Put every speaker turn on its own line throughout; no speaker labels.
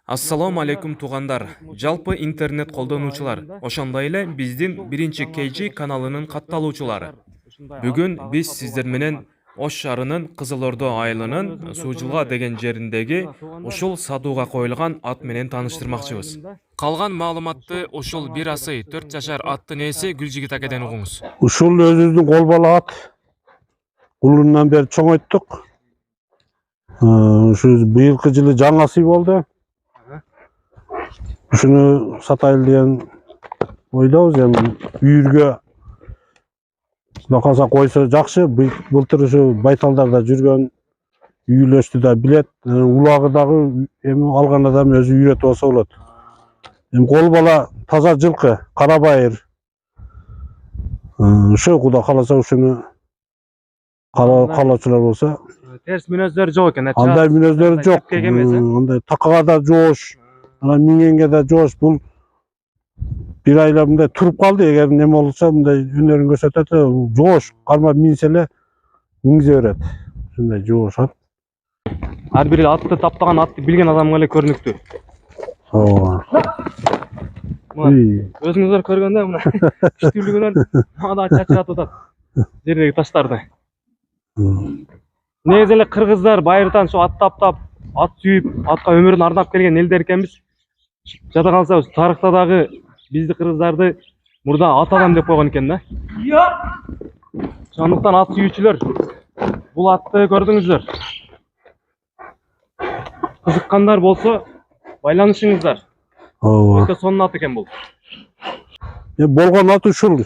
Ассаламу алейкум туғандар. Жалпы интернет қолданушылар, ошондой эле биздин биринчи KG каналынын катталуучулары. Бүгүн биз сиздер менен Ош шаарынын Кызыл Ордо айылынын Суужулга деген жериндеги ушул сатууга коюлган ат менен тааныштырмакчыбыз. Калган маалыматты ушул бир асый 4 жашар аттын ээси Гүлжигит акеден угуңуз.
Ушул өзүбүздүн кол бала ат. Улундан бери чоңойттук. Ушу быйылкы жылы жаңасы болду. Ушуну сатайлы деген ойдобуз. Эми үйүргө Кудай калса койсо жакшы. Былтыр ушу Байталдарда жүргөн, үйлөштү да билет. Улагы дагы эми алган адам өзү үйрөтүп алса болот. Эми кол бала таза жылкы, кара байыр. Ошо Кудай каласа ушуну каалоочулар болсо.
Терс мүнөздөрү жок экен.
Андай мүнөздөрү жок. Андай такага да жоош, ана миңенге да жоош. Бул бир айла мындай туруп калды. Эгер неме болсо мындай өнөрүн көрсөтөт, жоош кармап минсе эле миңзе берет. Ушундай жоош ат.
Ар бир атты таптаган, атты билген адамга эле көрүнүктүү.
Ооба.
Өзүңүздөр көргөндө мына күчтүүлүгүнөн ада чачыратып атат. Жердеги таштарды. Негизи эле кыргыздар байыртан ушу ат таптап, ат сүйүп, атка өмүрүн ардап келген элдер экенбиз. Жада калса тарыхта дагы бизди кыргыздарды мурда ат адам деп койгон экен да. Ошондуктан ат сүйүүчүлөр бул атты көрдүңүздөр. Кызыккандар болсо байланышыңыздар.
Ооба.
Өтө сонун ат экен бул.
Болгон ат ушул.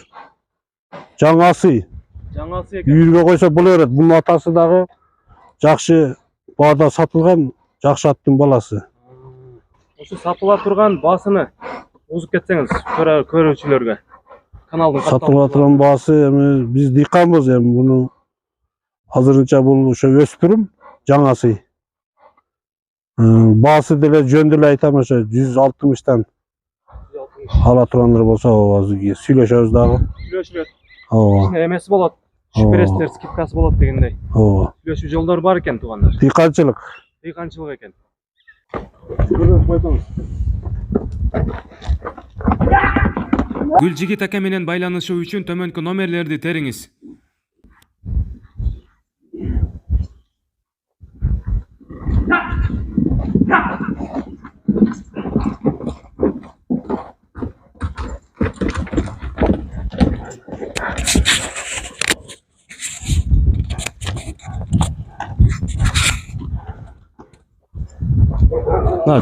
Жаңасы.
Жаңасы экен.
Үйүргө койсо боло берет. Бунун атасы дагы жакшы баада сатылган жакшы аттын баласы.
Ошо сатыла турган баасыны узуп кетсеңиз көрүүчүлөргө. Каналдын
Сатыла турган баасы эми биз дыйканбыз. Эми буну азырынча бул ошо өспүрүм жаңасы. Баасы деле жөн деле айтам, ошо 160тан ала тургандар болсо сүйлөшөбүз дагы.
Сүйлөшүлөт.
Ооба.
Эмеси болот. Шпрестер скидкасы болот дегендей.
Ооба.
Сүйлөшүү жолдору бар экен туугандар.
Дыйканчылык.
Дыйканчылык экен.
Гүлжигит аке менен байланышуу үчүн төмөнкү номерлерди териңиз.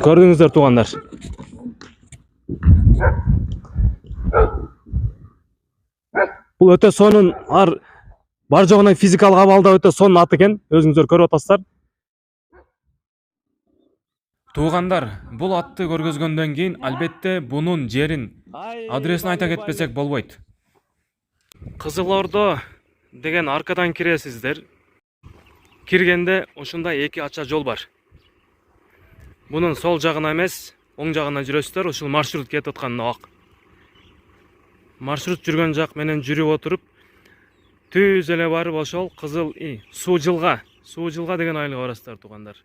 Көрдүңүздөр туугандар. Бул өтө сонун, бар жогунан физикалык абалда өтө сонун ат экен. Өзүңүздөр көрүп атасыздар.
Туугандар, бул атты көргөзгөндөн кийин албетте бунун жерин, адресин айта кетпесек болбойт. Кызыл Ордо деген аркадан киресиздер. Киргенде ушундай эки ача жол бар. Bunun sol жагына эмес, оң жагына жүрөсүздөр. Ушул маршрут кетип аткан ак. Маршрут жүргөн жак менен жүрүп отуруп, түз эле барып ошол Кызыл Суужулга деген айылга барасыздар туугандар.